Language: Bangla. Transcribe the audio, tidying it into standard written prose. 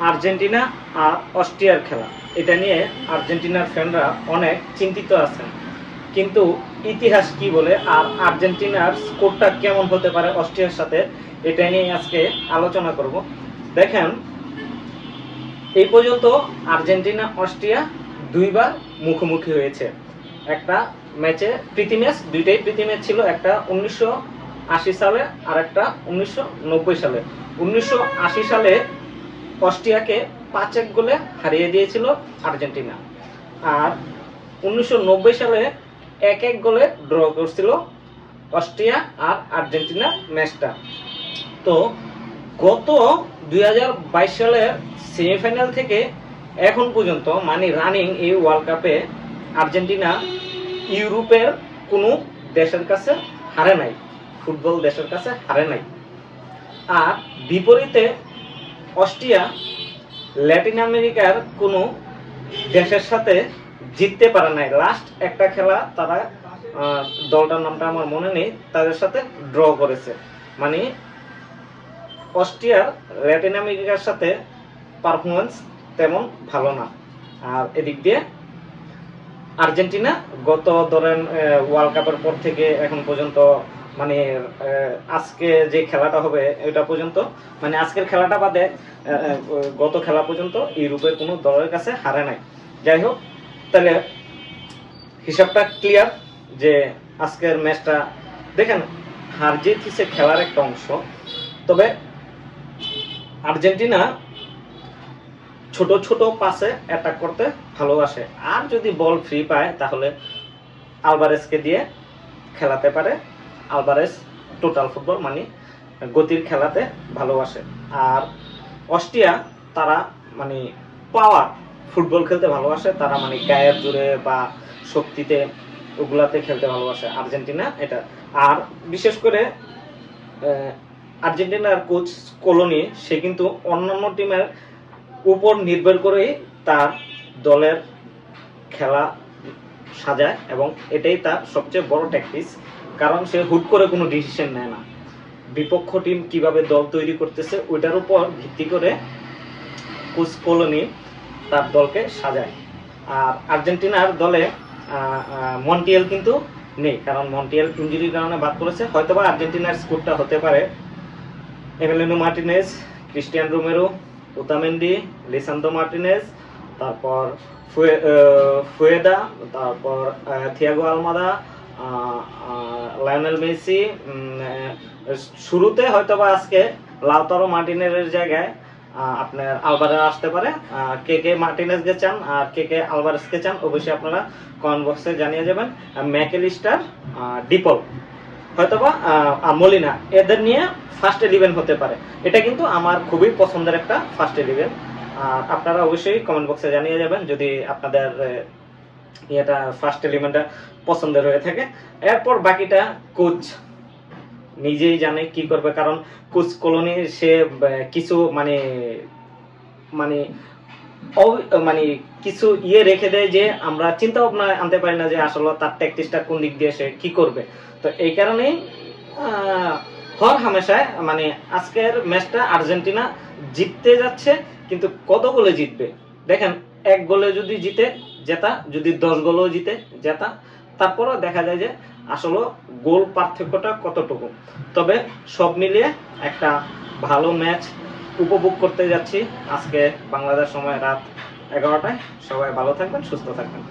আর্জেন্টিনা আর অস্ট্রিয়ার খেলা, এটা নিয়ে আর্জেন্টিনার ফ্যানরা অনেক চিন্তিত আছেন। কিন্তু ইতিহাস কি বলে আর আর্জেন্টিনার স্কোরটা কেমন হতে পারে অস্ট্রিয়ার সাথে, এটা নিয়ে আজকে আলোচনা করব। দেখেন, এই পর্যন্ত আর্জেন্টিনা অস্ট্রিয়া দুইবার মুখোমুখি হয়েছে। একটা ম্যাচে প্রীতি ম্যাচ, দুইটাই প্রীতি ম্যাচ ছিল, একটা 1980 সালে আর একটা 1990 সালে। 1980 সালে অস্ট্রিয়াকে 5-1 গোলে হারিয়ে দিয়েছিল আর্জেন্টিনা, আর 1990 সালে 1-1 গোলে ড্র করছিল অস্ট্রিয়া আর আর্জেন্টিনা ম্যাচটা। তো গত 2022 সালের সেমিফাইনাল থেকে এখন পর্যন্ত মানে রানিং এই ওয়ার্ল্ড কাপে আর্জেন্টিনা ইউরোপের কোনো দেশের কাছে হারে নাই, ফুটবল দেশের কাছে হারে নাই। আর বিপরীতে অস্ট্রিয়া ল্যাটিন আমেরিকার কোনো দেশের সাথে জিততে পারে নাই। লাস্ট একটা খেলা তারা, দলটার নামটা আমার মনে নেই, তাদের সাথে ড্র করেছে। মানে অস্ট্রিয়ার ল্যাটিন আমেরিকার সাথে পারফরমেন্স তেমন ভালো না। আর এদিক দিয়ে আর্জেন্টিনা গত ধরেন ওয়ার্ল্ড কাপের পর থেকে এখন পর্যন্ত, মানে আজকে যে খেলাটা হবে এটা পর্যন্ত, মানে আজকের খেলাটা বাদে গত খেলা পর্যন্ত ইউরোপের কোনো দলের কাছে হারে নাই। যাই হোক, তাহলে হিসাবটা ক্লিয়ার যে আজকের ম্যাচটা দেখেন, হার জিত হচ্ছে খেলার একটা অংশ। তবে আর্জেন্টিনা ছোট ছোট পাসে অ্যাটাক করতে ভালোবাসে, আর যদি বল ফ্রি পায় তাহলে আলভারেজকে দিয়ে খেলাতে পারে। আলভারেজ টোটাল ফুটবল মানে গতির খেলাতে ভালোবাসে। আর অস্ট্রিয়া তারা মানে পাওয়ার ফুটবল খেলতে ভালোবাসে, তারা মানে গায়ের জোরে বা শক্তিতে ওগুলাতে খেলতে ভালোবাসে আর্জেন্টিনা এটা। আর বিশেষ করে আর্জেন্টিনার কোচ স্কলোনি, সে কিন্তু অন্যান্য টিমের উপর নির্ভর করেই তার দলের খেলা সাজায়, এবং এটাই তার সবচেয়ে বড় ট্যাকটিস। কারণ সে হুট করে কোনো ডিসিশন নেয় না, বিপক্ষ টিম কিভাবে দল তৈরি করতেছে ওইটার উপর ভিত্তি করে কোচ স্কলোনি তার দলকে সাজায়। আর আর্জেন্টিনার দলে মন্টিয়েল কিন্তু নেই, কারণ মন্টিয়েল ইনজুরির কারণে বাদ পড়েছে। হয়তোবা আর্জেন্টিনার স্কোরটা হতে পারে Emiliano Martinez, Cristian Romero, Otamendi, Lisandro Martinez, তারপর ফুয়েদা, তারপর থিয়াগো আলমাদা, লায়নেল মেসি। শুরুতে হয়তোবা আজকে লাউতারো মার্টিনেজের জায়গায় আপনার আলভারেজ আসতে পারে। কে কে মার্টিনেজকে চান আর কে কে আলভারেজকে চান অবশ্যই আপনারা কমেন্ট বক্সে জানিয়ে যাবেন। ম্যাকেলিস্টার, ডিপল, হয়তোবা মলিনা, এদের নিয়ে ফার্স্ট 11 হতে পারে। এটা কিন্তু আমার খুবই পছন্দের একটা ফার্স্ট 11। আপনারা অবশ্যই কমেন্ট বক্সে জানিয়ে যাবেন যদি আপনাদের এটা ফার্স্ট 11টা পছন্দের হয়ে থাকে। এরপর বাকিটা কোচ নিজেই জানে কি করবে, কারণ কোচ কলোনি সে কিছু মানে মানে মানে কিছু রেখে দেয় যে আমরা চিন্তা ভাবনা আনতে পারি না যে আসলে তার ট্যাকটিক্সটা কোন দিক দিয়ে সে কি করবে। তো এই কারণেই হর হামেশায় মানে আজকের ম্যাচটা আর্জেন্টিনা জিততে যাচ্ছে, কিন্তু কত গোলে জিতবে দেখেন। 1 গোলে যদি জিতে জেতা, যদি 10 গোলেও জিতে জেতা, তারপরও দেখা যায় যে আসলে গোল পার্থক্যটা কতটুকু। তবে সব মিলিয়ে একটা ভালো ম্যাচ উপভোগ করতে যাচ্ছি আজকে বাংলাদেশ সময় রাত 11টায়। সবাই ভালো থাকবেন, সুস্থ থাকবেন।